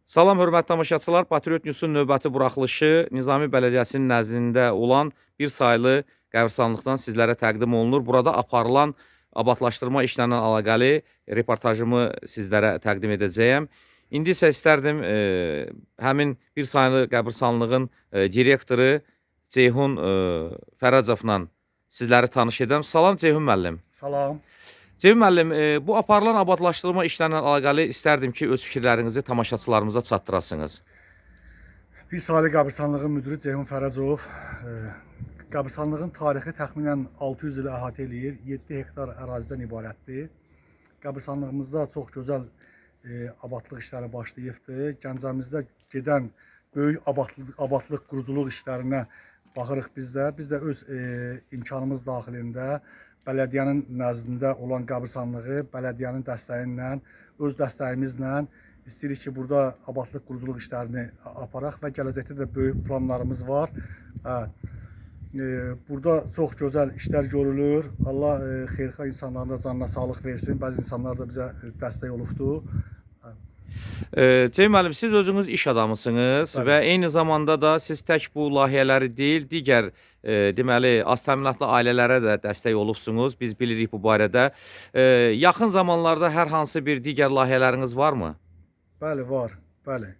Salam, hörmətli tamaşaçılar. Patriot Newsun növbəti buraxılışı Nizami Bələdiyyəsinin nəzdində olan bir saylı qəbirstanlıqdan sizlərə təqdim olunur. Burada aparılan abadlaşdırma işlərlə əlaqəli reportajımı sizlərə təqdim edəcəyəm. İndi isə istərdim həmin bir saylı qəbirstanlığın direktoru Ceyhun Fərəcovla sizləri tanış edəm. Salam Ceyhun müəllim. Salam. Ceyhun müəllim, bu aparılan abadlaşdırma işlərlə əlaqəli istərdim ki, öz fikirlərinizi tamaşaçılarımıza çatdırasınız. Bir saylı qəbirstanlığın müdiri Ceyhun Fərəcov. Qəbirstanlığın tarixi təxminən 600 il əhatə eləyir. 7 hektar ərazidən ibarətdir. Qəbirstanlığımızda çox gözəl abadlıq işləri başlayıbdır. Gəncəmizdə gedən böyük abadlıq, quruculuq işlərinə baxırıq biz də. Biz də öz imkanımız daxilində bələdiyyənin nəzdində olan qəbirstanlığı bələdiyyənin dəstəyi ilə, öz dəstəyimizlə istəyirik ki, burada abadlıq, quruculuq işlərini aparaq və gələcəkdə də böyük planlarımız var. Burada çox gözəl işlər görülür. Allah xeyirxah insanların da canına sağlıq versin. Bəzi insanlar da bizə dəstək olubdur. Ceyhun müəllim, siz özünüz iş adamısınız Bəli. və eyni zamanda da siz tək bu layihələri deyil, digər deməli, az təminatlı ailələrə də dəstək olubsunuz. Biz bilirik bu barədə. Yaxın zamanlarda hər hansı bir digər layihələriniz varmı? Bəli, var. Bəli.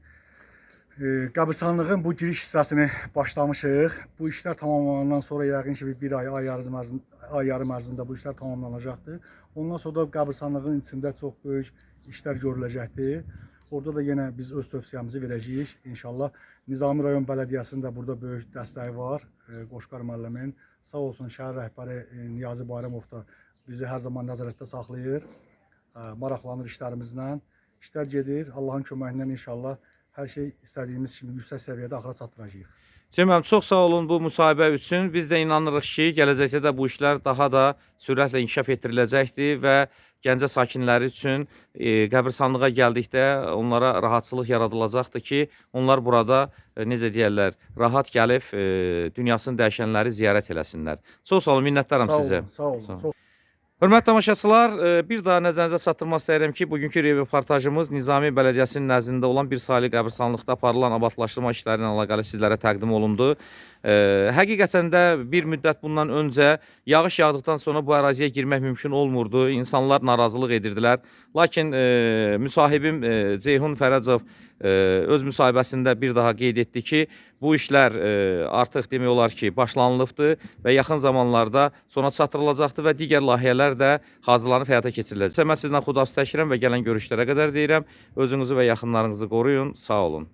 Qəbirstanlığın bu giriş hissəsini başlamışıq. Bu işlər tamamlanandan sonra yəqin ki, bir ay yarım ərzində bu işlər tamamlanacaqdır. Ondan sonra da qəbirstanlığın içində çox böyük işlər görüləcəkdir. Orada da yenə biz öz tövsiyəmizi verəcəyik. İnşallah Nizami rayon bələdiyyəsinin də burada böyük dəstəyi var. Qoşqar müəllimin. Sağ olsun şəhər rəhbəri Niyazi Bayramov da bizi hər zaman nəzarətdə saxlayır. Maraqlanır işlərimizlə. İşlər gedir. Allahın köməyi ilə inşallah hər şey istədiyimiz kimi yüksək səviyyədə axıra çatdıracağıq. Ceyhun müəllim, çox sağ olun bu müsahibə üçün. Biz də inanırıq ki, gələcəkdə də bu işlər daha da sürətlə inkişaf etdiriləcəkdir və Gəncə sakinləri üçün qəbirstanlığa gəldikdə onlara rahatçılıq yaradılacaqdır ki, onlar burada necə deyərlər, rahat gəlib dünyasını dəyişənləri ziyarət eləsinlər. Çox sağ olun, minnətdaram sizə. Sağ olun, sağ olun. Hörmətli tamaşaçılar, bir daha nəzərinizə çatdırmaq istəyirəm ki, bugünkü reportajımız Nizami Bələdiyyəsinin nəzdində olan bir saylı qəbirstanlıqda aparılan abadlaşdırma işləri ilə əlaqəli sizlərə təqdim olundu. Həqiqətən də bir müddət bundan öncə yağış yağdıqdan sonra bu əraziyə girmək mümkün olmurdu. İnsanlar narazılıq edirdilər. Lakin müsahibim Ceyhun Fərəcov öz müsahibəsində bir daha qeyd etdi ki, bu işlər artıq demək olar ki, başlanılıbdır və yaxın zamanlarda sona çatdırılacaqdır və digər layihələr də hazırlanıb həyata keçiriləcək. Mən sizlə xudahafizləşirəm və gələn görüşlərə qədər deyirəm. Özünüzü və yaxınlarınızı qoruyun. Sağ olun.